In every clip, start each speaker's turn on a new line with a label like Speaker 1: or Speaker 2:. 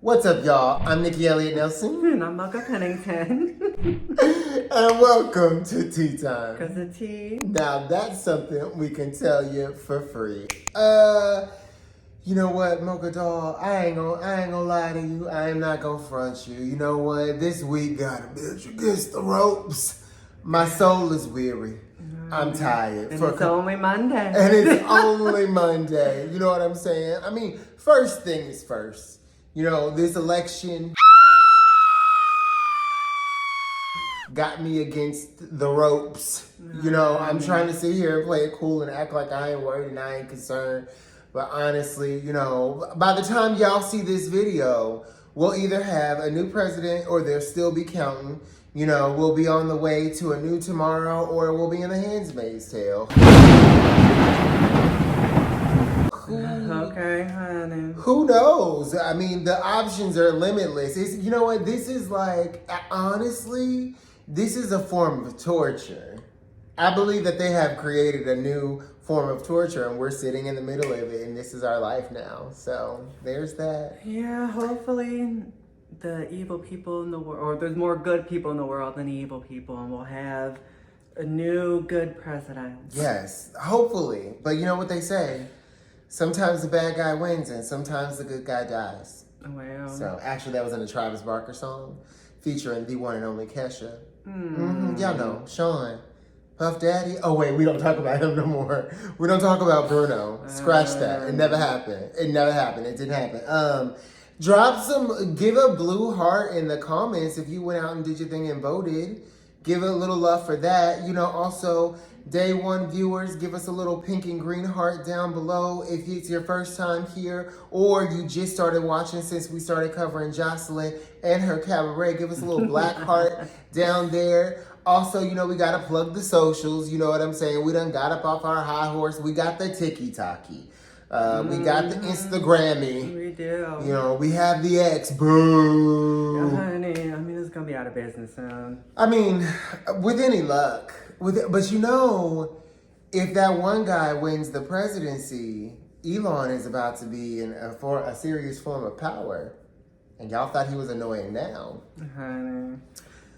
Speaker 1: What's up, y'all? I'm Nikki Elliott Nelson.
Speaker 2: And I'm Mocha Pennington.
Speaker 1: And welcome to Tea Time.
Speaker 2: Cause the tea.
Speaker 1: Now, that's something we can tell you for free. You know what, Mocha doll? I ain't gonna lie to you. I am not gonna front you. You know what? This week got a bitch against the ropes. My soul is weary. I'm tired.
Speaker 2: And it's only Monday.
Speaker 1: And it's only Monday. You know what I'm saying? I mean, first thing is first. You know, this election got me against the ropes. You know, I'm trying to sit here and play it cool and act like I ain't worried and I ain't concerned. But honestly, you know, by the time y'all see this video, we'll either have a new president or they'll still be counting. You know, we'll be on the way to a new tomorrow or we'll be in the Handmaid's Tale.
Speaker 2: Okay, honey.
Speaker 1: Who knows? I mean, the options are limitless. You know what? This is like, honestly, this is a form of torture. I believe that they have created a new form of torture and we're sitting in the middle of it and this is our life now. So there's that.
Speaker 2: Yeah, hopefully the evil people in the world, or there's more good people in the world than evil people, and we'll have a new good president.
Speaker 1: Yes, hopefully. But you know what they say? Sometimes the bad guy wins and sometimes the good guy dies.
Speaker 2: Well.
Speaker 1: So actually that was in a Travis Barker song featuring the one and only Kesha. Y'all know, Sean. Puff Daddy? Oh wait, we don't talk about him no more. We don't talk about Bruno. Scratch that. It never happened. It never happened. It didn't happen. Give a blue heart in the comments if you went out and did your thing and voted. Give a little love for that. You know, also, day one viewers, give us a little pink and green heart down below if it's your first time here or you just started watching since we started covering Joseline and her cabaret. Give us a little black heart down there. Also, you know, we got to plug the socials. You know what I'm saying? We done got up off our high horse. We got the TikTok-y. We got the Instagrammy.
Speaker 2: We do.
Speaker 1: You know, we have the X. Boo.
Speaker 2: Yeah, honey, I mean, it's going to be out of business soon.
Speaker 1: I mean, with any luck. But you know, if that one guy wins the presidency, Elon is about to be for a serious form of power. And y'all thought he was annoying now.
Speaker 2: Honey.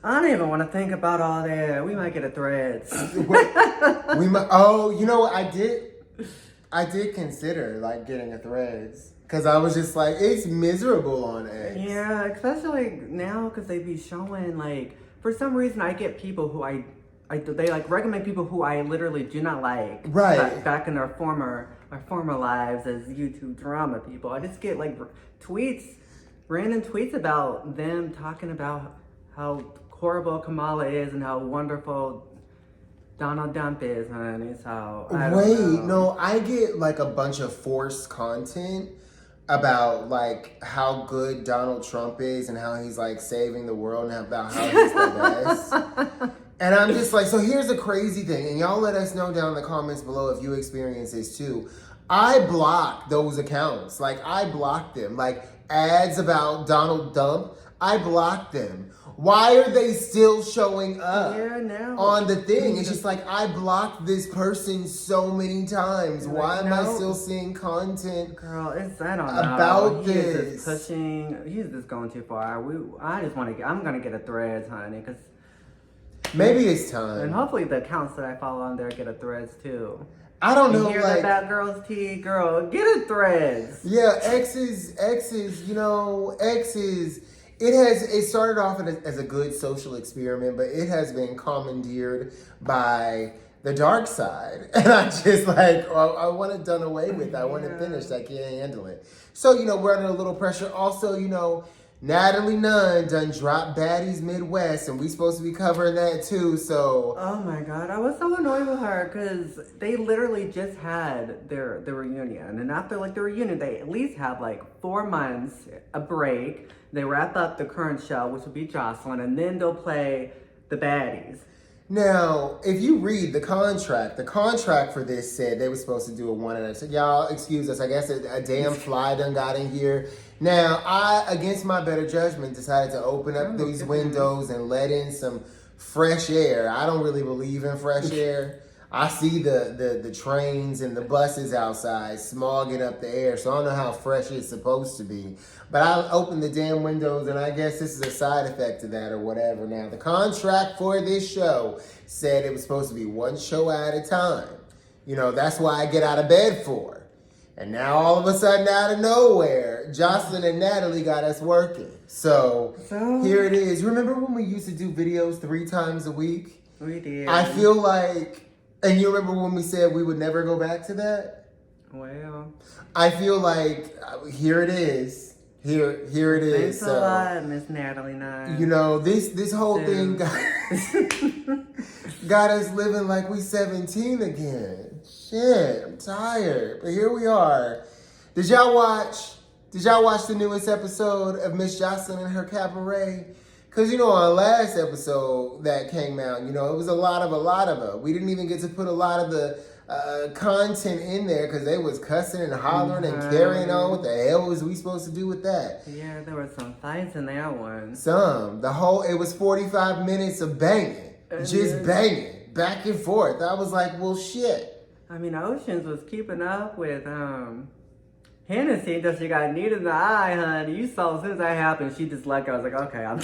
Speaker 2: I don't even want to think about all that. We might get a Threads.
Speaker 1: We might. Oh, you know what? I did consider like getting a Threads because I was just like, it's miserable on X.
Speaker 2: Yeah, especially now because they be showing like, for some reason I get people who they like recommend people who I literally do not like.
Speaker 1: Right.
Speaker 2: Back in our former lives as YouTube drama people. I just get like random tweets about them talking about how horrible Kamala is and how wonderful Donald Trump is, honey. So
Speaker 1: I get like a bunch of forced content about like how good Donald Trump is and how he's like saving the world and about how he's the best. And I'm just like, so here's the crazy thing, and y'all let us know down in the comments below if you experience this too. I block those accounts. Like I block them. Like ads about Donald Trump, I block them. Why are they still showing up on the thing? It's just like, I blocked this person so many times. Why am I still seeing content
Speaker 2: Girl, I don't know.
Speaker 1: About
Speaker 2: this? He's just going too far. I'm going to get a Threads, honey, because
Speaker 1: maybe it's time.
Speaker 2: And hopefully the accounts that I follow on there get a Threads too.
Speaker 1: I don't know.
Speaker 2: Hear that bad girl's tea, girl, get a Threads.
Speaker 1: Yeah, X's, you know, X's. It started off as a good social experiment, but it has been commandeered by the dark side. And I just like, I want it done away with. I want it finished. I can't handle it. So, you know, we're under a little pressure. Also, you know, Natalie Nunn done dropped Baddies Midwest, and we supposed to be covering that too, so.
Speaker 2: Oh my God, I was so annoyed with her because they literally just had their reunion. And after like the reunion, they at least have like 4 months, a break. They wrap up the current show, which will be Joseline, and then they'll play the Baddies.
Speaker 1: Now, if you read the contract for this said they were supposed to do a one and a. Y'all, excuse us, I guess a damn fly done got in here. Now, I, against my better judgment, decided to open up these windows and let in some fresh air. I don't really believe in fresh air. I see the trains and the buses outside smogging up the air, so I don't know how fresh it's supposed to be. But I opened the damn windows, and I guess this is a side effect of that or whatever. Now, the contract for this show said it was supposed to be one show at a time. You know, that's why I get out of bed for. And now, all of a sudden, out of nowhere, Joseline and Natalie got us working. So here it is. Remember when we used to do videos 3 times a week?
Speaker 2: We did.
Speaker 1: I feel like, and you remember when we said we would never go back to that?
Speaker 2: Well,
Speaker 1: I feel like here it is. Here it is.
Speaker 2: Thanks a lot, Miss Natalie.
Speaker 1: You know, this whole thing got us living like we 17 again. Shit, I'm tired. But here we are. Did y'all watch the newest episode of Miss Joseline and her Cabaret? Because, you know, on the last episode that came out, you know, it was a lot of it. We didn't even get to put a lot of the content in there because they was cussing and hollering and carrying on. What the hell was we supposed to do with that?
Speaker 2: Yeah, there were some fights in that one.
Speaker 1: It was 45 minutes of banging. Just banging. Back and forth. I was like, well, shit.
Speaker 2: I mean, Oceans was keeping up with Hennesyy until she got kneed in the eye, honey. You saw as soon as that happened, she just let go. I was like, okay, I'm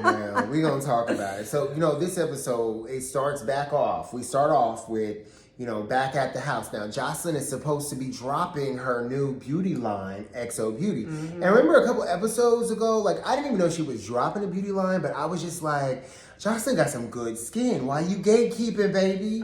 Speaker 1: Well, we're going to talk about it. So, you know, this episode, it starts back off. We start off with, you know, back at the house. Now, Joseline is supposed to be dropping her new beauty line, XO Beauty. And remember a couple episodes ago, like, I didn't even know she was dropping a beauty line, but I was just like, Joseline got some good skin. Why you gatekeeping, baby?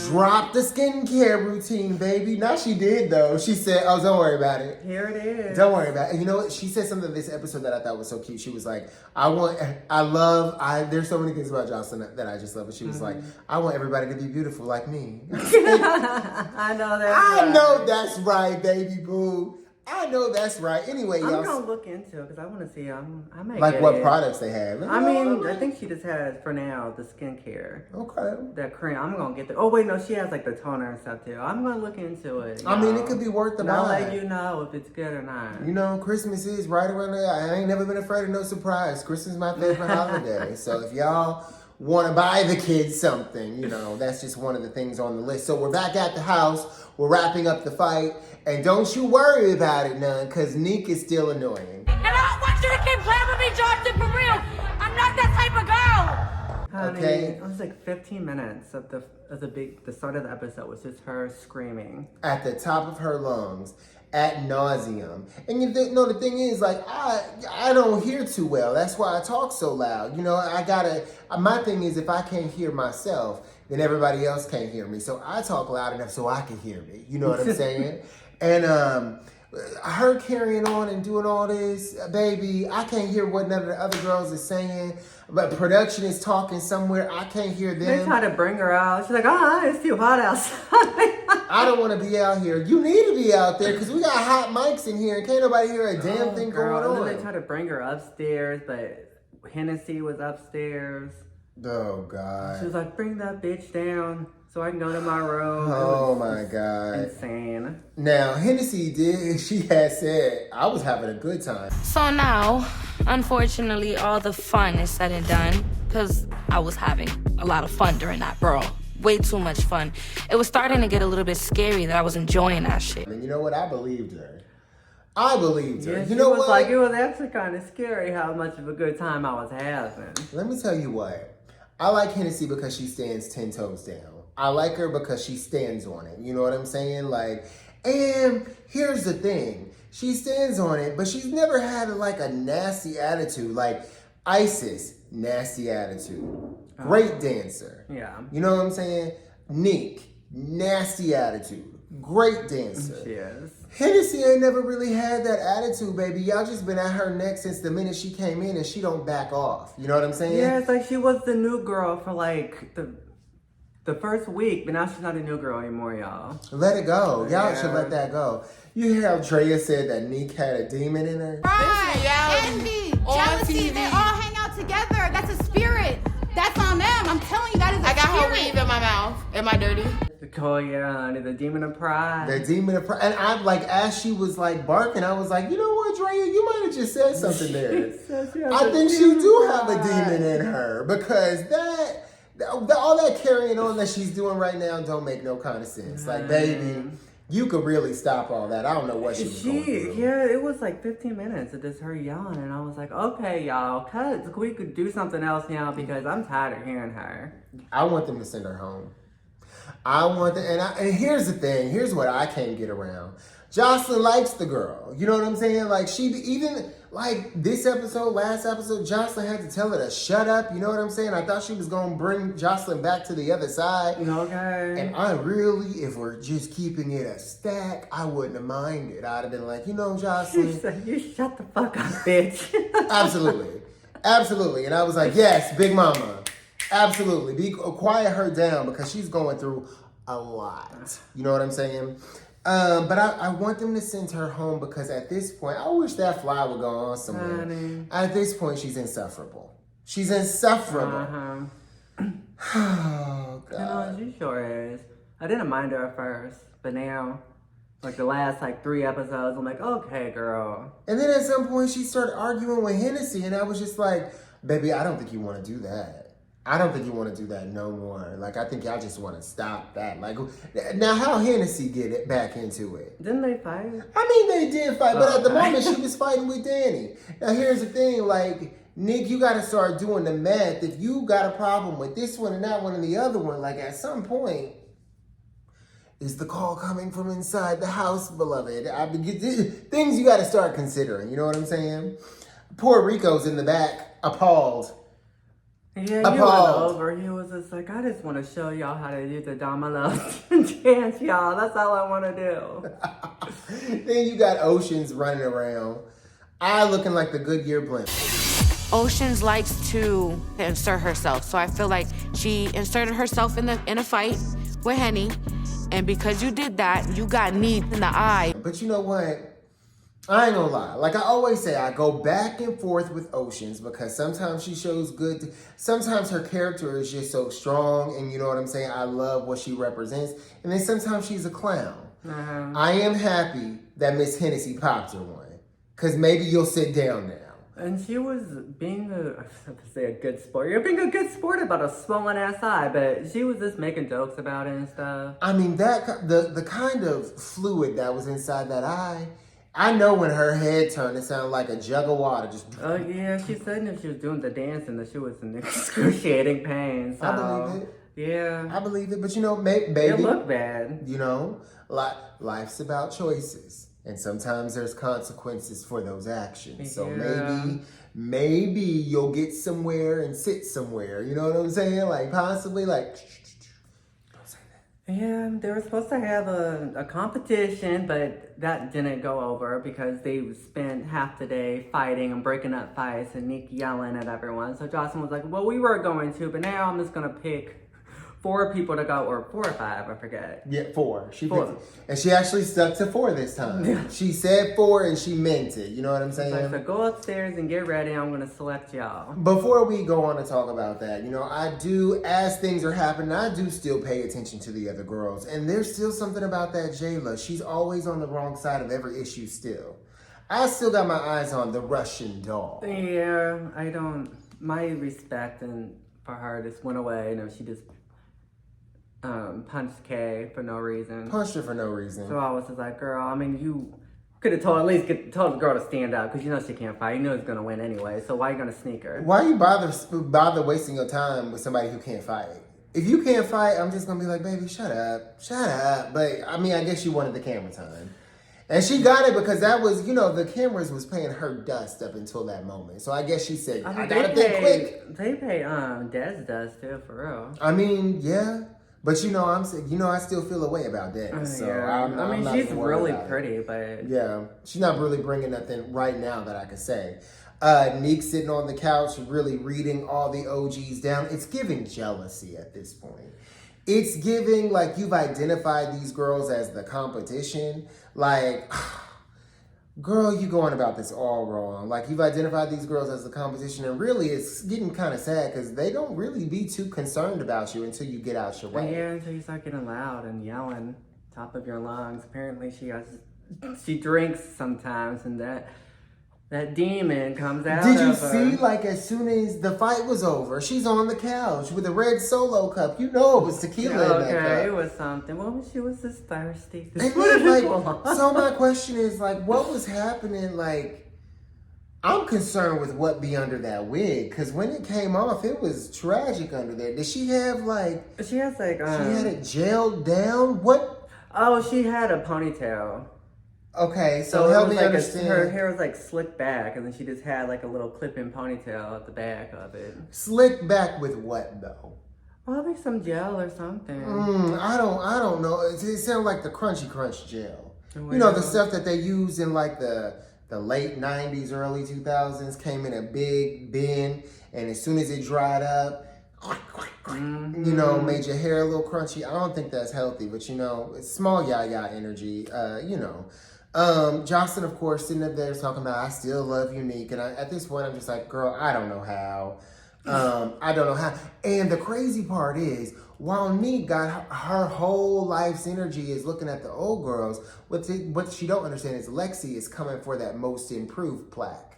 Speaker 1: Drop the skincare routine, baby. Now she did, though. She said, oh, don't worry about it.
Speaker 2: Here it is.
Speaker 1: Don't worry about it. And you know what? She said something in this episode that I thought was so cute. She was like, there's so many things about Joseline that I just love. But she was like, I want everybody to be beautiful like me.
Speaker 2: I know that's right.
Speaker 1: I know that's right, baby boo. I know that's right. Anyway,
Speaker 2: I'm
Speaker 1: y'all.
Speaker 2: gonna look into it because I want to see. I might
Speaker 1: Like
Speaker 2: get
Speaker 1: what
Speaker 2: it.
Speaker 1: products they have.
Speaker 2: I think she just has for now the skincare.
Speaker 1: Okay.
Speaker 2: That cream. I'm gonna get the. Oh wait, no, she has like the toner and stuff too. I'm gonna look into it.
Speaker 1: I mean, it could be worth the buy.
Speaker 2: I'll let you know if it's good or not.
Speaker 1: You know, Christmas is right around there. I ain't never been afraid of no surprise. Christmas is my favorite holiday. So if y'all want to buy the kids something, you know, that's just one of the things on the list. So we're back at the house. We're wrapping up the fight. And don't you worry about it none, because Neek is still annoying.
Speaker 3: And I don't want you to keep playing with me, Johnson, for real. I'm not that type of girl.
Speaker 2: Honey,
Speaker 1: Okay.
Speaker 2: it was like 15 minutes of the start of the episode was just her screaming.
Speaker 1: At the top of her lungs, ad nauseum. And you know, the thing is, like, I don't hear too well. That's why I talk so loud. You know, my thing is, if I can't hear myself, then everybody else can't hear me. So I talk loud enough so I can hear me. You know what I'm saying? And her carrying on and doing all this, baby, I can't hear what none of the other girls is saying. But production is talking somewhere. I can't hear them.
Speaker 2: They try to bring her out. She's like, it's too hot outside.
Speaker 1: I don't want to be out here. You need to be out there because we got hot mics in here and can't nobody hear a damn thing going on.
Speaker 2: And then they try to bring her upstairs, but Hennesyy was upstairs.
Speaker 1: Oh, God.
Speaker 2: She was like, bring that bitch down so I can go to my room.
Speaker 1: Oh, my God.
Speaker 2: Insane.
Speaker 1: Now, Hennesyy she had said, I was having a good time.
Speaker 3: So now, unfortunately, all the fun is said and done because I was having a lot of fun during that brawl. Way too much fun. It was starting to get a little bit scary that I was enjoying that shit.
Speaker 1: And you know what? I believed her. I believed her.
Speaker 2: Yeah,
Speaker 1: you know what?
Speaker 2: Like, it was actually kind of scary how much of a good time I was having.
Speaker 1: Let me tell you what. I like Hennesyy because she stands 10 toes down. I like her because she stands on it. You know what I'm saying? Like, and here's the thing. She stands on it, but she's never had like a nasty attitude. Like Isis, nasty attitude. Great dancer.
Speaker 2: Yeah.
Speaker 1: You know what I'm saying? Neek, nasty attitude. Great dancer.
Speaker 2: She is.
Speaker 1: Hennesyy ain't never really had that attitude, baby. Y'all just been at her neck since the minute she came in and she don't back off. You know what I'm saying?
Speaker 2: Yeah, it's like she was the new girl for like the first week, but now she's not a new girl anymore, y'all.
Speaker 1: Let it go. Y'all should let that go. You hear how Draya said that Neek had a demon in her?
Speaker 4: Right. Envy, jealousy, they all hang out together. That's a spirit. That's on them. I'm telling you, that is a
Speaker 5: I got
Speaker 4: spirit.
Speaker 5: her weave in my mouth. Am I dirty?
Speaker 2: Oh yeah, honey, the demon of pride.
Speaker 1: The demon of pride. And I'm like, as she was like barking, I was like, you know what, Draya, you might have just said something there. I think she do have a demon in her because all that carrying on that she's doing right now don't make no kind of sense. Like, baby, you could really stop all that. I don't know what she was going through.
Speaker 2: Yeah, it was like 15 minutes of just her yelling, and I was like, okay, y'all, we could do something else now because I'm tired of hearing her.
Speaker 1: I want them to send her home. And here's the thing. Here's what I can't get around. Joseline likes the girl. You know what I'm saying? Like, like this episode, last episode, Joseline had to tell her to shut up. You know what I'm saying? I thought she was going to bring Joseline back to the other side.
Speaker 2: Okay.
Speaker 1: And if we're just keeping it a stack, I wouldn't have minded. I'd have been like, Joseline.
Speaker 2: She said, you shut the fuck up, bitch.
Speaker 1: Absolutely. Absolutely. And I was like, yes, Big Mama. Absolutely. Quiet her down because she's going through a lot. You know what I'm saying? But I want them to send her home because at this point, I wish that fly would go on somewhere.
Speaker 2: Honey.
Speaker 1: At this point, she's insufferable. She's insufferable. Oh, God.
Speaker 2: She sure is. I didn't mind her at first, but now, like the last 3 episodes, I'm like, okay, girl.
Speaker 1: And then at some point, she started arguing with Hennesyy, and I was just like, baby, I don't think you want to do that. I don't think you want to do that no more. Like, I think y'all just want to stop that. Like, now how Hennesyy get it back into it?
Speaker 2: Didn't they fight?
Speaker 1: I mean, they did fight, but at the moment, she was fighting with Danny. Now, here's the thing. Like, Nick, you got to start doing the math. If you got a problem with this one and that one and the other one, like, at some point, is the call coming from inside the house, beloved? Things you got to start considering. You know what I'm saying? Poor Rico's in the back, appalled.
Speaker 2: Yeah, he was over. He was just like, I just want to show y'all how to do the dominoes dance, y'all. That's all I want to do.
Speaker 1: Then you got Oceans running around. I looking like the Goodyear blimp.
Speaker 5: Oceans likes to insert herself, so I feel like she inserted herself in a fight with Henny, and because you did that, you got need in the eye.
Speaker 1: But you know what? I ain't gonna lie. Like I always say, I go back and forth with Oceans because sometimes she shows good. Sometimes her character is just so strong, and you know what I'm saying? I love what she represents. And then sometimes she's a clown.
Speaker 2: Uh-huh.
Speaker 1: I am happy that Miss Hennesyy popped her one because maybe you'll sit down now.
Speaker 2: And she was being I have to say a good sport. You're being a good sport about a swollen ass eye, but she was just making jokes about it and stuff.
Speaker 1: I mean, the kind of fluid that was inside that eye. I know when her head turned, it sounded like a jug of water. Just.
Speaker 2: Oh yeah, she said if she was doing the dancing that she was in excruciating pain. So,
Speaker 1: I believe it.
Speaker 2: Yeah,
Speaker 1: I believe it. But you know, baby,
Speaker 2: it looked bad.
Speaker 1: You know, life's about choices, and sometimes there's consequences for those actions. So maybe you'll get somewhere and sit somewhere. You know what I'm saying? Like possibly like.
Speaker 2: Yeah, they were supposed to have a competition, but that didn't go over because they spent half the day fighting and breaking up fights and Nick yelling at everyone. So Joseline was like, well, we were going to, but now I'm just going to pick 4 people to go, or 4 or 5, I forget.
Speaker 1: Yeah, 4. She
Speaker 2: 4.
Speaker 1: picked, and she actually stuck to 4 this time. Yeah. She said 4 and she meant it. You know what I'm saying?
Speaker 2: So go upstairs and get ready. I'm going to select y'all.
Speaker 1: Before we go on to talk about that, you know, I do, as things are happening, I do still pay attention to the other girls. And there's still something about that Jayla. She's always on the wrong side of every issue still. I still got my eyes on the Russian doll.
Speaker 2: Yeah, my respect for her just went away. You know, she just punched Kay for no reason.
Speaker 1: Punched her for no reason.
Speaker 2: So I was just like, girl, I mean, you could have told the girl to stand up because you know she can't fight. You know it's gonna win anyway. So why are you gonna sneak her?
Speaker 1: Why you bother wasting your time with somebody who can't fight? If you can't fight, I'm just gonna be like, baby, shut up. But I mean, I guess she wanted the camera time. And she got it because that was, you know, the cameras was paying her dust up until that moment. So I guess she said, I gotta think quick.
Speaker 2: They pay Des dust too, for real.
Speaker 1: I mean, yeah. But you know, I still feel a way about that. So
Speaker 2: yeah. I mean, she's really pretty, but
Speaker 1: yeah, she's not really bringing nothing right now that I could say. Neek sitting on the couch, really reading all the OGs down. It's giving jealousy at this point. It's giving like you've identified these girls as the competition. Like, girl, you going about this all wrong. Like, you've identified these girls as the competition, and really it's getting kind of sad because they don't really be too concerned about you until you get out your way.
Speaker 2: Yeah, until you start getting loud and yelling top of your lungs. Apparently she drinks sometimes, and that that demon comes out
Speaker 1: Did you
Speaker 2: of her.
Speaker 1: see, like, as soon as the fight was over, she's on the couch with a red Solo cup. You know it was tequila in that
Speaker 2: Okay,
Speaker 1: cup.
Speaker 2: it was something. What was she was just thirsty?
Speaker 1: And then, like, so my question is, like, what was happening? Like, I'm concerned with what be under that wig, because when it came off, it was tragic under there. Did she have, like...
Speaker 2: She has, like...
Speaker 1: she had it gelled down? What?
Speaker 2: Oh, she had a ponytail.
Speaker 1: Okay, so
Speaker 2: it
Speaker 1: help
Speaker 2: was
Speaker 1: me
Speaker 2: like
Speaker 1: understand.
Speaker 2: her hair was, like, slicked back, and then she just had, like, a little clip-in ponytail at the back of it.
Speaker 1: Slick back with what, though?
Speaker 2: Probably some gel or something.
Speaker 1: I don't know. It sounds like the Crunchy Crunch gel.
Speaker 2: Oh,
Speaker 1: You know,
Speaker 2: yeah.
Speaker 1: the stuff that they used in, like, the late 90s, early 2000s, came in a big bin, and as soon as it dried up, you know, made your hair a little crunchy. I don't think that's healthy, but, you know, it's small yaya energy, you know. Joseline, of course, sitting up there talking about, I still love Unique, and at this point, I'm just like, girl, I don't know how. I don't know how. And the crazy part is, while Neek got her whole life's energy is looking at the old girls, what she don't understand is Lexi is coming for that most improved plaque.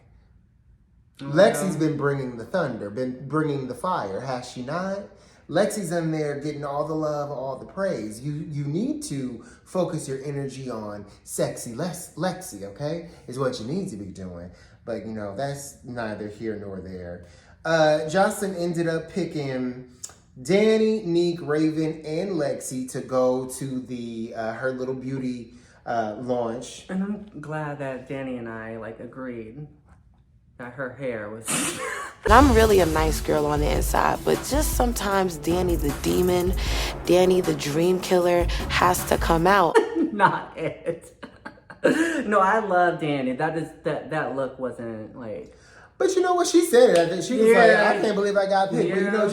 Speaker 1: Lexi's been bringing the thunder, been bringing the fire, has she not? Lexi's in there getting all the love, all the praise. You need to focus your energy on sexy Lexi, okay? Is what you need to be doing. But, you know, that's neither here nor there. Joseline ended up picking Danny, Neek, Raven, and Lexi to go to the her little beauty launch.
Speaker 2: And I'm glad that Danny and I, like, agreed that her hair was...
Speaker 6: And I'm really a nice girl on the inside, but just sometimes Danny the demon, Danny the dream killer has to come out.
Speaker 2: Not it. No, I love Danny. That look wasn't, like...
Speaker 1: But you know what she said? I think she was like, I can't believe I got picked.
Speaker 2: Yeah.
Speaker 1: But you know,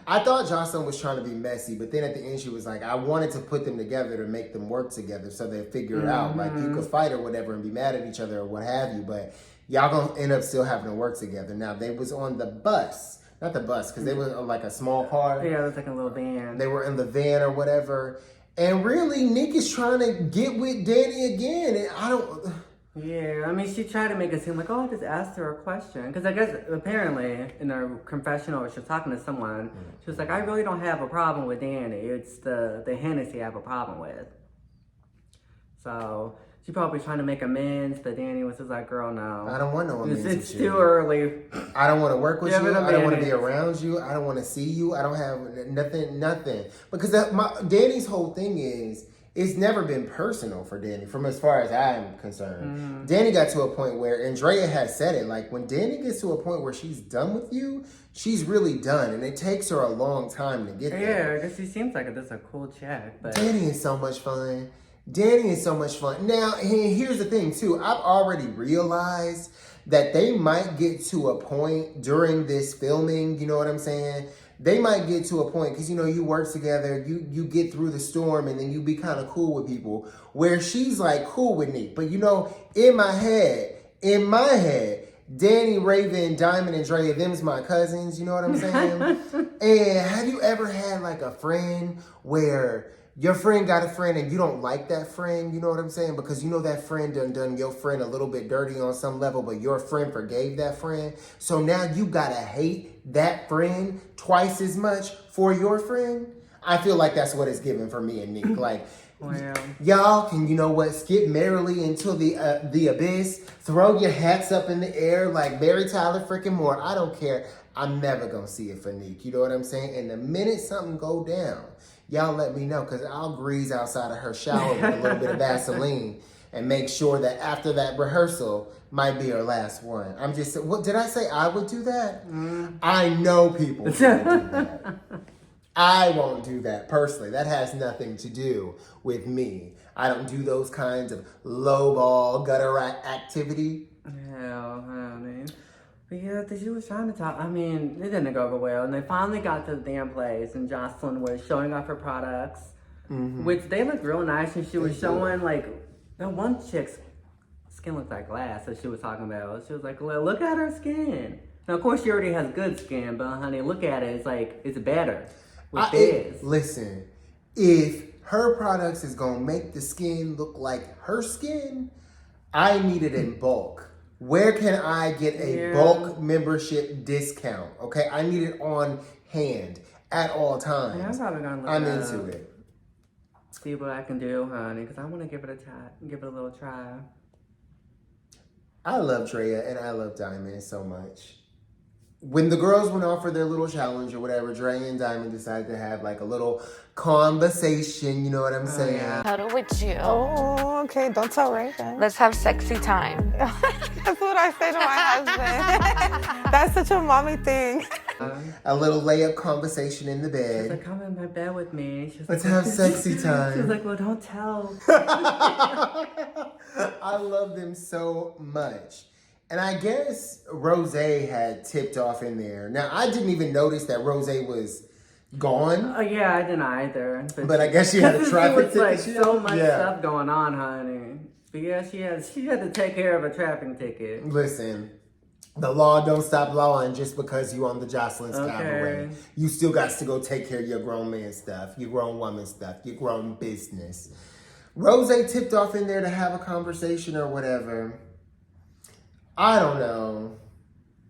Speaker 1: I thought Joseline was trying to be messy, but then at the end she was like, I wanted to put them together to make them work together so they figure it out. Like, you could fight or whatever and be mad at each other or what have you, but y'all gonna end up still having to work together. Now, they was on the bus. Not the bus, because they were like a small car.
Speaker 2: Yeah, it was like a little van.
Speaker 1: They were in the van or whatever. And really, Nick is trying to get with Danny again. And I don't...
Speaker 2: Yeah, I mean, she tried to make it seem like, oh, I just asked her a question. Because I guess, apparently, in her confessional, she was talking to someone. She was like, I really don't have a problem with Danny. It's the Hennesyy I have a problem with. So, she probably trying to make amends, but Danny was just like, girl, no.
Speaker 1: I don't want no amends
Speaker 2: It's
Speaker 1: with you.
Speaker 2: too early.
Speaker 1: I don't want to work with
Speaker 2: Give
Speaker 1: you.
Speaker 2: it a
Speaker 1: I don't want to be
Speaker 2: minute.
Speaker 1: around you. I don't want to see you. I don't have nothing. Because Danny's whole thing is, it's never been personal for Danny, from as far as I'm concerned. Danny got to a point where, and Draya has said it, like, when Danny gets to a point where she's done with you, she's really done. And it takes her a long time to get there.
Speaker 2: Yeah, because she seems like this a cool chick, but...
Speaker 1: Danny is so much fun. Danny is so much fun. Now, here's the thing, too. I've already realized that they might get to a point during this filming, you know what I'm saying? They might get to a point, because, you know, you work together, you get through the storm, and then you be kind of cool with people, where she's, like, cool with Nick. But, you know, in my head, Danny, Raven, Diamond, and Draya, them's my cousins, you know what I'm saying? And have you ever had, like, a friend where your friend got a friend and you don't like that friend, you know what I'm saying? Because you know that friend done your friend a little bit dirty on some level, but your friend forgave that friend. So now you gotta hate that friend twice as much for your friend. I feel like that's what it's given for me and Nick. Like,
Speaker 2: Well,
Speaker 1: y'all can, you know what, skip merrily into the abyss, throw your hats up in the air like Mary Tyler freaking Moore. I don't care. I'm never gonna see it for Nick. You know what I'm saying? And the minute something go down, y'all let me know, because I'll grease outside of her shower with a little bit of Vaseline and make sure that after that rehearsal might be her last one. I'm just, what did I say? I would do that? I know people would do that. I won't do that personally. That has nothing to do with me. I don't do those kinds of lowball gutter rat activity.
Speaker 2: hell, honey. But yeah, she was trying to talk. I mean, it didn't go over well. And they finally got to the damn place, and Joseline was showing off her products, which they looked real nice. And she was showing, like, that one chick's skin looked like glass that she was talking about. She was like, well, look at her skin. Now, of course, she already has good skin, but honey, look at it. It's like, it's better with this.
Speaker 1: Listen, if her products is going to make the skin look like her skin, I need it in bulk. Where can I get a bulk membership discount? Okay, I need it on hand at all times.
Speaker 2: Yeah, I'm probably gonna look
Speaker 1: I'm
Speaker 2: it
Speaker 1: into
Speaker 2: up.
Speaker 1: it.
Speaker 2: See what I can do, honey, because I want to give it a little try.
Speaker 1: I love Draya and I love Diamond so much. When the girls went off for their little challenge or whatever, Draya and Diamond decided to have like a little conversation, you know what I'm saying?
Speaker 2: Yeah.
Speaker 7: Cuddle with you.
Speaker 8: Oh, okay. Don't tell Raven.
Speaker 7: Let's have sexy time.
Speaker 8: That's what I say to my husband. That's such a mommy thing.
Speaker 1: A little layup conversation in the
Speaker 2: She's
Speaker 1: bed.
Speaker 2: like, come in my bed with me. She's
Speaker 1: Let's
Speaker 2: like,
Speaker 1: have sexy time.
Speaker 2: She's like, well, don't tell.
Speaker 1: I love them so much. And I guess Rosé had tipped off in there. Now, I didn't even notice that Rosé was gone.
Speaker 2: Oh, yeah, I didn't either.
Speaker 1: But I guess she had a traffic
Speaker 2: There was
Speaker 1: ticket.
Speaker 2: like so much stuff going on, honey. But yeah, she had to take care of a traffic ticket.
Speaker 1: Listen, the law don't stop lawing just because you on the Joseline's Cabaret. You still got to go take care of your grown man stuff, your grown woman stuff, your grown business. Rosé tipped off in there to have a conversation or whatever. I don't know.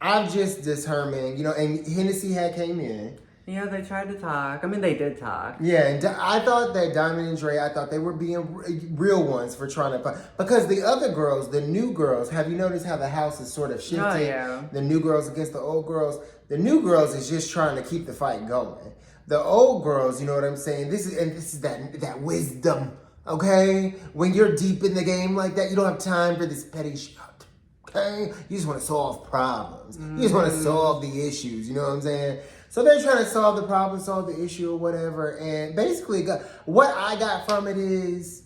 Speaker 1: I've just determined, and Hennesyy had came in.
Speaker 2: Yeah, they tried to talk. I mean, they did talk.
Speaker 1: Yeah, and I thought that Diamond and Dre, I thought they were being real ones for trying to fight. Because the other girls, the new girls, have you noticed how the house is sort of shifting?
Speaker 2: Oh, yeah.
Speaker 1: The new girls against the old girls. The new girls is just trying to keep the fight going. The old girls, you know what I'm saying? This is that wisdom, okay? When you're deep in the game like that, you don't have time for this petty shit. Okay? You just want to solve problems. You just want to solve the issues, you know what I'm saying? So they're trying to solve the problem, solve the issue or whatever. And basically, what I got from it is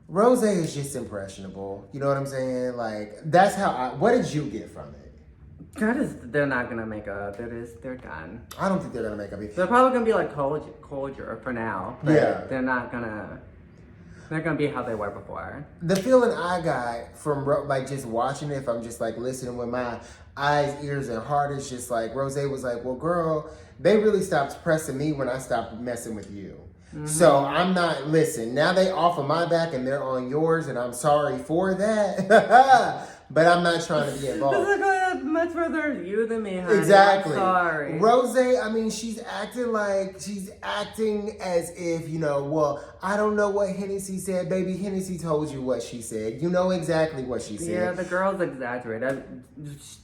Speaker 1: Rosé is just impressionable. You know what I'm saying? Like, that's how what did you get from it?
Speaker 2: They're not going to make up. They're done.
Speaker 1: I don't think they're going to make up.
Speaker 2: They're probably going to be like Collier for now. But
Speaker 1: Yeah.
Speaker 2: They're not going to... They're gonna be how they were before.
Speaker 1: The feeling I got from like just watching it, if I'm just like listening with my eyes, ears, and heart, is just like Rosé was like, well, girl, they really stopped pressing me when I stopped messing with you. So I'm not, listen, now they off of my back and they're on yours, and I'm sorry for that. But I'm not trying to be involved.
Speaker 2: It's like, I'd much rather you than me, honey.
Speaker 1: Exactly.
Speaker 2: I'm sorry.
Speaker 1: Rosé, I mean, she's acting as if, well, I don't know what Hennesyy said. Baby, Hennesyy told you what she said. You know exactly what she said.
Speaker 2: Yeah, the girls exaggerated.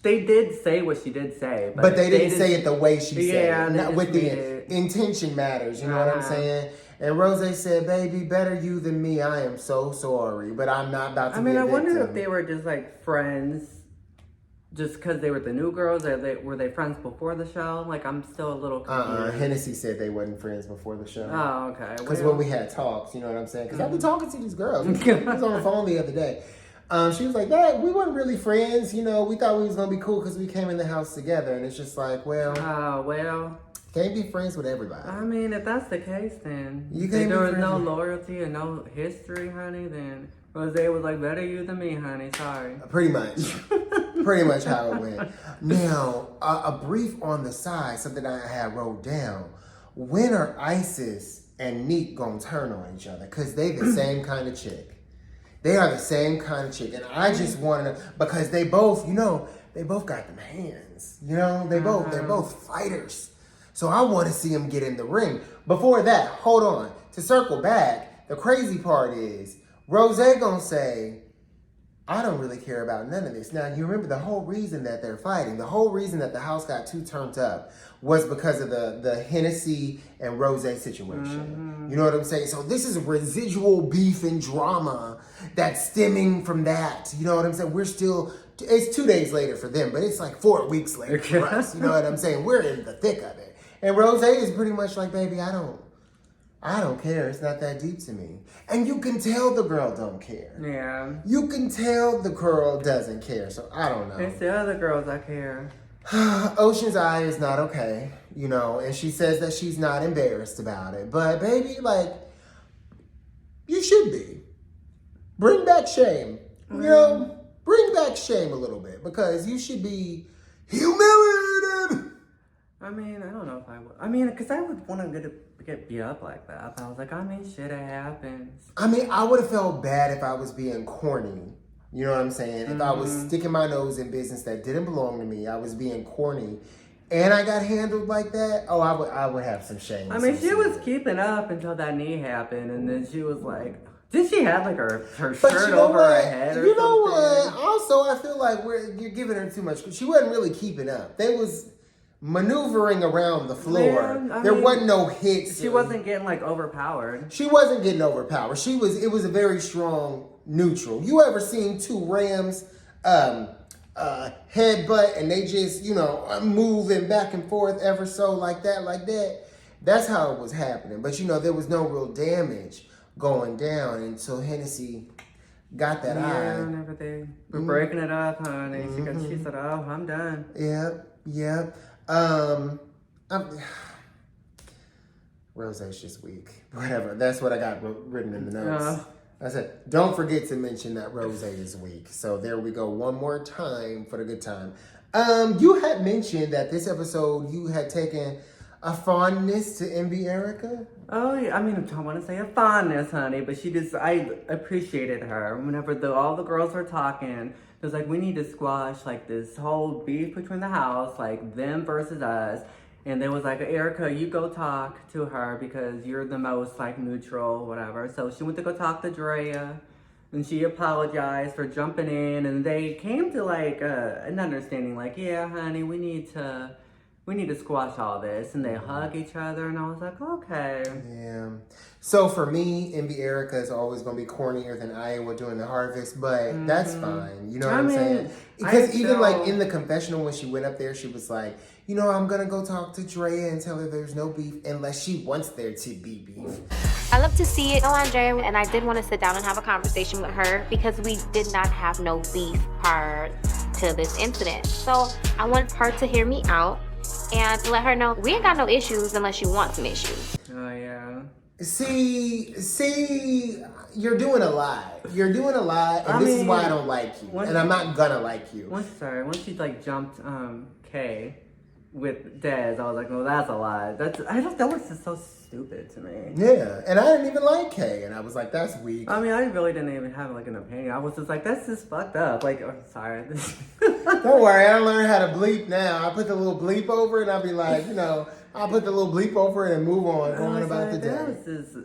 Speaker 2: They did say what she did say.
Speaker 1: But they didn't say it the way she said
Speaker 2: Yeah,
Speaker 1: it. Not with the
Speaker 2: it.
Speaker 1: intention matters, you know what I'm saying? And Rosé said, baby, better you than me. I am so sorry, but I'm not about to be a
Speaker 2: I wonder
Speaker 1: victim.
Speaker 2: if they were just like friends just because they were the new girls, or were they friends before the show? Like, I'm still a little confused.
Speaker 1: Hennesyy said they wasn't friends before the show.
Speaker 2: Oh, okay.
Speaker 1: Because when we had talks, you know what I'm saying? Because I've been talking to these girls. I was on the phone the other day. She was like, Dad, we weren't really friends. We thought we was going to be cool because we came in the house together. And it's just like, well... Can't be friends with everybody.
Speaker 2: I mean, if that's the case, then
Speaker 1: you
Speaker 2: if
Speaker 1: can't
Speaker 2: there
Speaker 1: be
Speaker 2: was
Speaker 1: friends
Speaker 2: no
Speaker 1: with...
Speaker 2: loyalty and no history, honey, then Rosé was like, better you than me, honey. Sorry.
Speaker 1: Pretty much. Pretty much how it went. Now, a brief on the side, something I had wrote down. When are Isis and Neek gonna turn on each other? Because they the same kind of chick. They are the same kind of chick. And I just wanted to, because they both, they both got them hands. They're both fighters. So I want to see them get in the ring. Before that, hold on. To circle back, the crazy part is, Rosé gonna say, I don't really care about none of this. Now, you remember the whole reason that they're fighting, the whole reason that the house got too turned up was because of the Hennesyy and Rosé situation. You know what I'm saying? So this is residual beef and drama that's stemming from that. You know what I'm saying? It's 2 days later for them, but it's like 4 weeks later for us. You know what I'm saying? We're in the thick of it. And Rosé is pretty much like, baby, I don't care. It's not that deep to me. And you can tell the girl don't care.
Speaker 2: Yeah.
Speaker 1: You can tell the girl doesn't care. So I don't know.
Speaker 2: It's the other girls I care.
Speaker 1: Ocean's eye is not okay, and she says that she's not embarrassed about it. But baby, you should be. Bring back shame. Bring back shame a little bit, because you should be humiliated.
Speaker 2: I mean, I don't know if I would. I mean, because I would want to get beat up like that. I was like, shit, it happens.
Speaker 1: I mean, I would have felt bad if I was being corny You know what I'm saying? If I was sticking my nose in business that didn't belong to me, I was being corny, and I got handled like that, I would have some shame.
Speaker 2: I mean, she was keeping up until that knee happened, and then she was like, did she have like her shirt over her head or
Speaker 1: something? You know what?
Speaker 2: something?
Speaker 1: Also, I feel like you're giving her too much. She wasn't really keeping up. They was maneuvering around the floor.
Speaker 2: Man,
Speaker 1: there wasn't no hits.
Speaker 2: She wasn't getting like overpowered.
Speaker 1: She wasn't getting overpowered. It was a very strong neutral. You ever seen two Rams headbutt and they just, moving back and forth ever so like that? That's how it was happening. But there was no real damage going down until Hennesyy got that eye.
Speaker 2: And everything. We're breaking it up, honey. She said, oh, I'm done.
Speaker 1: Yep. Rosé's just weak. Whatever. That's what I got written in the notes. I said, don't forget to mention that Rosé is weak. So there we go. One more time for the good time. You had mentioned that this episode you had taken a fondness to Envy Erica.
Speaker 2: Oh, yeah. I mean, I don't want to say a fondness, honey, but I appreciated her. Whenever all the girls were talking, it was like, we need to squash like this whole beef between the house, like them versus us. And there was like, Erica, you go talk to her because you're the most like neutral, whatever. So she went to go talk to Draya, and she apologized for jumping in, and they came to like an understanding, like, yeah, honey, we need to squash all this. And they hug each other, and I was like, okay.
Speaker 1: Yeah. So for me, Envy Erica is always going to be cornier than Iowa doing the harvest, but that's fine. You know what I'm saying? Because even like in the confessional when she went up there, she was like, I'm going to go talk to Draya and tell her there's no beef unless she wants there to be beef.
Speaker 9: I love to see it on Draya, and I did want to sit down and have a conversation with her because we did not have no beef prior to this incident. So I want her to hear me out and to let her know we ain't got no issues unless you want some issues.
Speaker 2: Oh, yeah.
Speaker 1: See, you're doing a lot. And this is why I don't like you. And I'm not gonna like you.
Speaker 2: Once she like jumped Kay with Dez, I was like, well, that's a lie. That was just so stupid to me.
Speaker 1: Yeah, and I didn't even like Kay, and I was like, that's weak.
Speaker 2: I mean, I really didn't even have like an opinion. I was just like, that's just fucked up. Like, oh, sorry.
Speaker 1: Don't worry, I learned how to bleep now. I put the little bleep over it, and I'll be like, I'll put the little bleep over it and move on, going about the day.
Speaker 2: That was just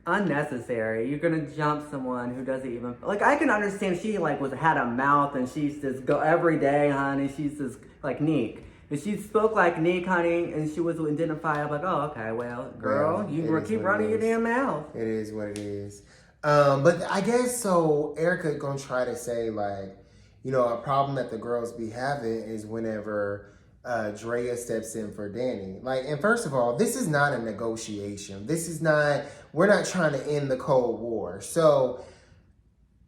Speaker 2: unnecessary. You're gonna jump someone who doesn't even like. I can understand she like had a mouth and she's just go every day, honey. She's just like Neek. If she spoke like Neek, honey, and she was identified, I'm like, oh, okay, well, girl, you keep running your damn mouth.
Speaker 1: It is what it is. But I guess so. Erica gonna try to say like, a problem that the girls be having is whenever Draya steps in for Danny. Like, and first of all, this is not a negotiation. We're not trying to end the Cold War. So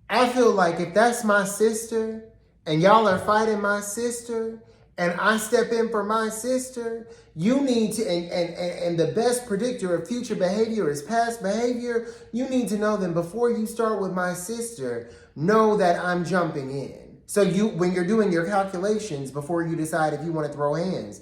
Speaker 1: I feel like if that's my sister and y'all are fighting my sister and I step in for my sister, you need to, and the best predictor of future behavior is past behavior. You need to know that before you start with my sister, know that I'm jumping in. So when you're doing your calculations before you decide if you want to throw hands,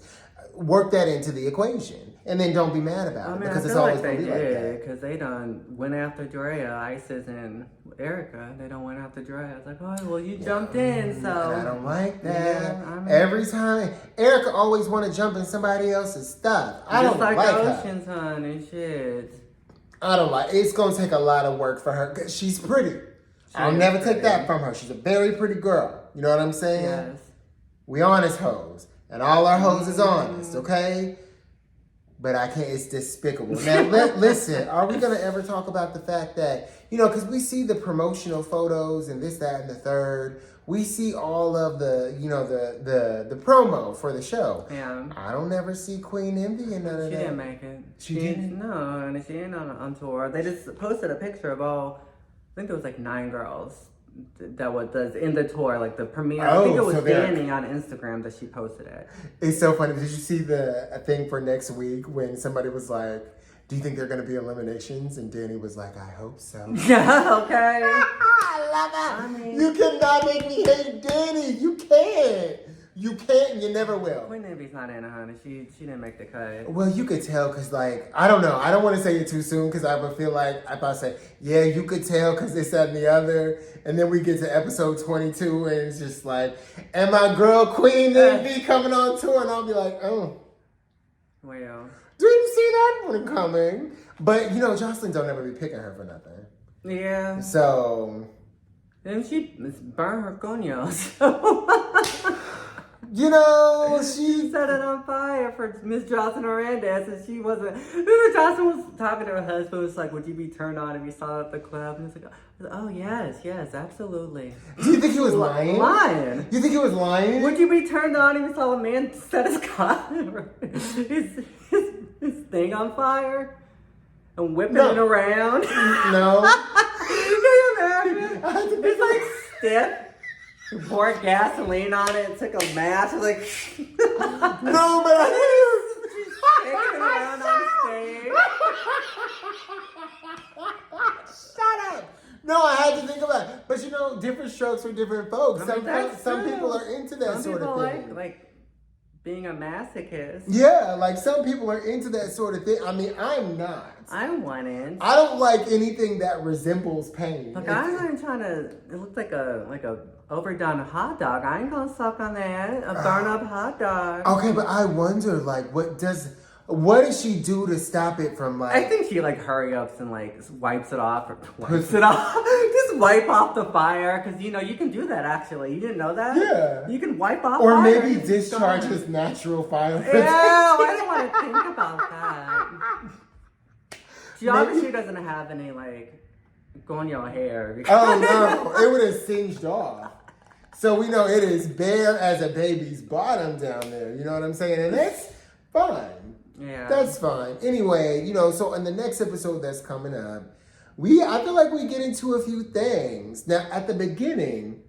Speaker 1: work that into the equation. And then don't be mad about it because it's always going to be like that.
Speaker 2: Because they done went after Draya, Isis, and Erica. They don't went after Draya. I was like, oh, well, you jumped in, so.
Speaker 1: And I don't like that.
Speaker 2: Yeah,
Speaker 1: every time. Erica always want to jump in somebody else's stuff. I don't like her.
Speaker 2: Oceans, honey, shit.
Speaker 1: I don't like it's going to take a lot of work for her because she's pretty. I'll never take that from her. She's a very pretty girl. You know what I'm saying?
Speaker 2: Yes.
Speaker 1: We honest hoes. And all our hoes is honest, okay? But I can't, it's despicable. Now, listen, are we going to ever talk about the fact that, because we see the promotional photos and this, that, and the third. We see all of the, the promo for the show.
Speaker 2: Yeah.
Speaker 1: I don't ever see Queen Envy and none of that.
Speaker 2: She didn't make it.
Speaker 1: She didn't?
Speaker 2: No, and she ain't on tour. They just posted a picture of I think there was like 9 girls that was in the tour, like the premiere. I think it was Danny on Instagram that she posted it.
Speaker 1: It's so funny. Did you see the thing for next week when somebody was like, do you think there are going to be eliminations? And Danny was like, I hope so.
Speaker 2: Yeah, okay.
Speaker 1: I love it. You cannot make me hate Danny. You can't. You can't and you never will.
Speaker 2: Queen Envy's not in it, honey. She didn't make the cut.
Speaker 1: Well, you could tell because, like, I don't know. I don't want to say it too soon because I would feel like if I say, yeah, you could tell because this, that, and the other. And then we get to episode 22 and it's just like, and my girl Queen Envy coming on tour. And I'll be like, oh.
Speaker 2: Well.
Speaker 1: Didn't see that one coming. But, you know, Joseline don't ever be picking her for nothing.
Speaker 2: Yeah.
Speaker 1: So.
Speaker 2: And she burned her coño, so.
Speaker 1: You know, she
Speaker 2: set it on fire for Miss Joseline Hernandez, and she wasn't. Remember, Joseline was talking to her husband. Was like, "Would you be turned on if you saw it at the club?" And he's like, "Oh yes, absolutely."
Speaker 1: Do you think he was lying?
Speaker 2: Lying.
Speaker 1: You think he was lying?
Speaker 2: Would you be turned on if you saw a man set his his thing on fire and whipping it around?
Speaker 1: No.
Speaker 2: Can you imagine? It's like stiff. You poured gasoline on it and took a match. Like,
Speaker 1: no, but
Speaker 2: she's shaking around on stage.
Speaker 1: Shut up. No, I had to think about it. But you know, different strokes for different folks.
Speaker 2: I mean,
Speaker 1: some people are into that sort of thing.
Speaker 2: Like being a masochist.
Speaker 1: Yeah, like some people are into that sort of thing. I mean, I'm not.
Speaker 2: I want
Speaker 1: I don't like anything that resembles pain.
Speaker 2: Look, I'm not trying to. It looks like a overdone hot dog. I ain't gonna suck on that. A burn up hot dog.
Speaker 1: Okay, but I wonder, like, what does she do to stop it from, like?
Speaker 2: I think she like hurry ups and like wipes it off or wipes it off. Just wipe off the fire because you know you can do that. Actually, you didn't know that?
Speaker 1: Yeah.
Speaker 2: You can wipe off.
Speaker 1: Or
Speaker 2: fire.
Speaker 1: maybe discharge his natural fire.
Speaker 2: Yeah, I don't want to think about that. She obviously doesn't have any like coño hair.
Speaker 1: Oh no, it would have singed off. So we know it is bare as a baby's bottom down there. You know what I'm saying? And that's fine.
Speaker 2: Yeah.
Speaker 1: That's fine. Anyway, you know, so in the next episode that's coming up, I feel like we get into a few things. Now, at the beginning,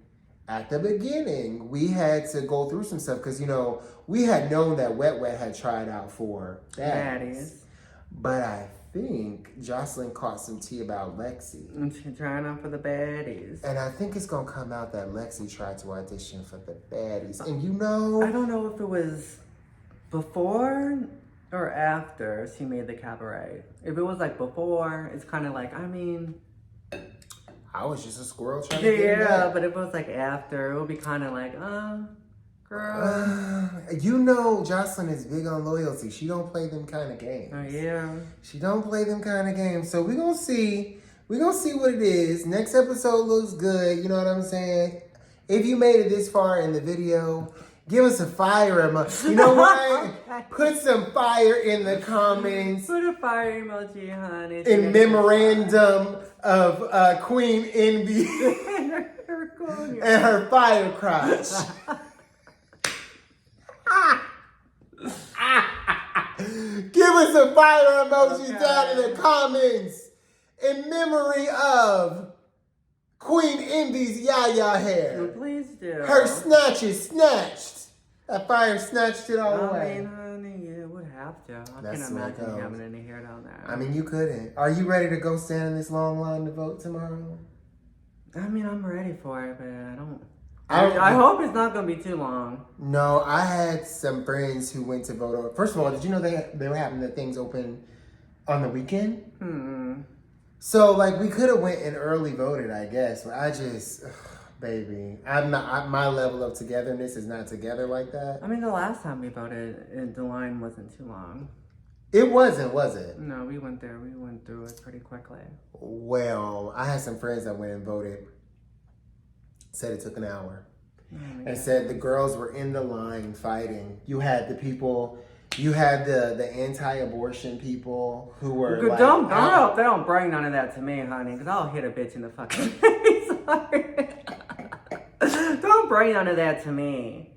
Speaker 1: we had to go through some stuff because, you know, we had known that Wet Wet had tried out for baddies. But I think Joseline caught some tea about Lexi.
Speaker 2: And she's trying out for the baddies.
Speaker 1: And I think it's going to come out that Lexi tried to audition for the baddies. And you know...
Speaker 2: I don't know if it was before or after she made the Cabaret. If it was like before, it's kind of like, I mean...
Speaker 1: I was just a squirrel trying to get
Speaker 2: Yeah, but if it was like after, it would be kind of like, girl.
Speaker 1: You know Joseline is big on loyalty. She don't play them kind of games.
Speaker 2: Oh, yeah.
Speaker 1: She don't play them kind of games. So we're going to see. We're going to see what it is. Next episode looks good. You know what I'm saying? If you made it this far in the video, give us a fire emoji. You know what? Put some fire in the comments.
Speaker 2: Put a fire emoji, honey.
Speaker 1: In memorandum of Queen Envy and her fire crotch. Give us a fire emoji down in the comments in memory of Queen Envy's yaya hair.
Speaker 2: Please do.
Speaker 1: Her snatch is snatched. That fire snatched it all away.
Speaker 2: I mean, honey, it would have to. I can't imagine you having any hair down there.
Speaker 1: I mean, you couldn't. Are you ready to go stand in this long line to vote tomorrow?
Speaker 2: I mean, I'm ready for it, but I hope it's not going to be too long.
Speaker 1: No, I had some friends who went to vote. First of all, did you know they were having the things open on the weekend? So, like, we could have went and early voted, I guess. But I just, baby, my level of togetherness is not together like that.
Speaker 2: I mean, the last time we voted, the line wasn't too long.
Speaker 1: It wasn't, was it?
Speaker 2: No, we went there. We went through it pretty quickly.
Speaker 1: Well, I had some friends that went and voted. Said it took an hour. And said the girls were in the line fighting. You had the people, you had the anti-abortion people who were like...
Speaker 2: They don't bring none of that to me, honey, because I'll hit a bitch in the fucking face. Don't bring none of that to me.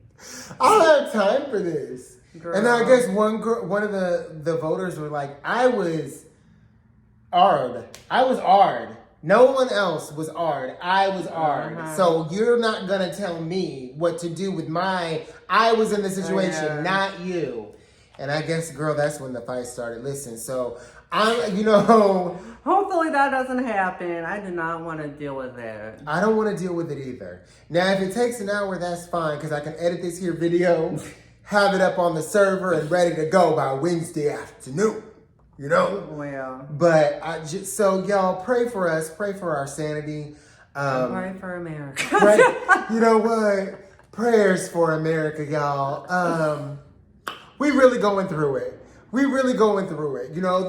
Speaker 1: I don't have time for this. Girl. And I guess one of the voters were like, I was ARD. No one else was ARD. I was ARD. So you're not going to tell me what to do with I was in the situation, not you. And I guess, girl, that's when the fight started. Listen, so
Speaker 2: Hopefully that doesn't happen. I do not want to deal with it.
Speaker 1: I don't want to deal with it either. Now, if it takes an hour, that's fine, because I can edit this here video, have it up on the server, and ready to go by Wednesday afternoon.
Speaker 2: Well.
Speaker 1: But so y'all pray for us, pray for our sanity.
Speaker 2: Pray for America.
Speaker 1: You know what? Prayers for America, y'all. We really going through it.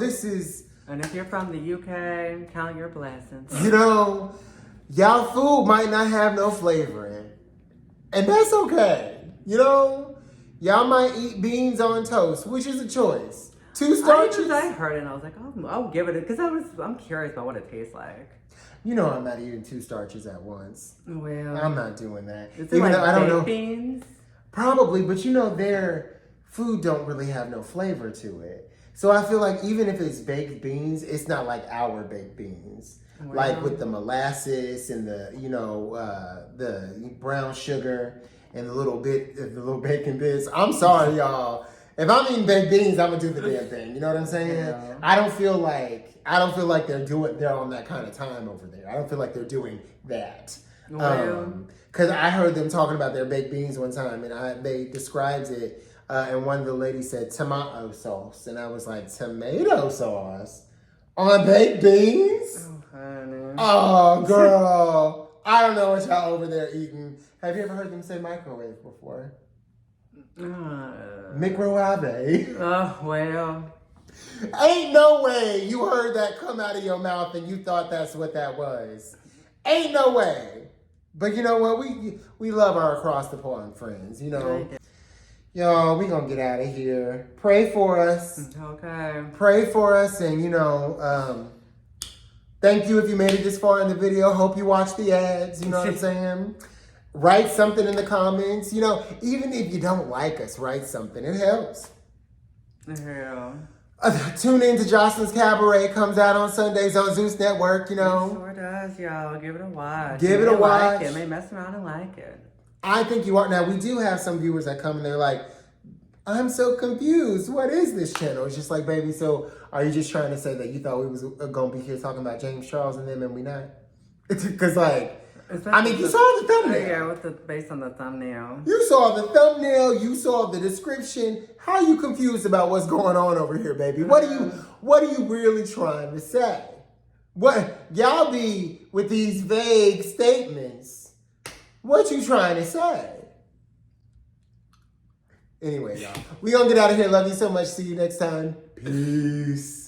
Speaker 1: This is...
Speaker 2: And if you're from the UK, count your blessings.
Speaker 1: Y'all food might not have no flavor in it. And that's okay. Y'all might eat beans on toast, which is a choice. 2 starches.
Speaker 2: I heard it and I was like, I'll give it, because I'm curious about what it tastes like.
Speaker 1: I'm not eating 2 starches at once.
Speaker 2: Well,
Speaker 1: I'm not doing that.
Speaker 2: Is it like I don't know. Beans?
Speaker 1: Probably, but their food don't really have no flavor to it. So I feel like even if it's baked beans, it's not like our baked beans. Wow. Like with the molasses and the brown sugar and the little bacon bits. I'm sorry, y'all. If I'm eating baked beans, I'm gonna do the damn thing. You know what I'm saying? Yeah. I don't feel like they're on that kind of time over there. I don't feel like they're doing that. Because I heard them talking about their baked beans one time, and they described it. And one of the ladies said tomato sauce, and I was like, tomato sauce on baked beans?
Speaker 2: Oh, honey.
Speaker 1: Oh, girl. I don't know what y'all over there eating. Have you ever heard them say microwave before? Microwave.
Speaker 2: Oh, well.
Speaker 1: Ain't no way you heard that come out of your mouth and you thought that's what that was. Ain't no way. But you know what? We love our across the pond friends, Y'all, we gonna get out of here. Pray for us.
Speaker 2: Okay.
Speaker 1: Pray for us, and thank you if you made it this far in the video. Hope you watch the ads. You know what I'm saying? Write something in the comments. Even if you don't like us, write something. It helps.
Speaker 2: Yeah.
Speaker 1: Tune in to Joseline's Cabaret. Comes out on Sundays on Zeus Network.
Speaker 2: It sure does, y'all. Give it a watch.
Speaker 1: Give it a watch.
Speaker 2: Like it. May mess around and like it.
Speaker 1: I think you are. Now, we do have some viewers that come and they're like, I'm so confused. What is this channel? It's just like, baby, so are you just trying to say that you thought we was going to be here talking about James Charles and them and we not? Because, you saw the thumbnail.
Speaker 2: Yeah, based on the thumbnail.
Speaker 1: You saw the thumbnail. You saw the description. How are you confused about what's going on over here, baby? What are you really trying to say? What y'all be with these vague statements? What you trying to say? Anyway, y'all, we gonna get out of here. Love you so much. See you next time. Peace.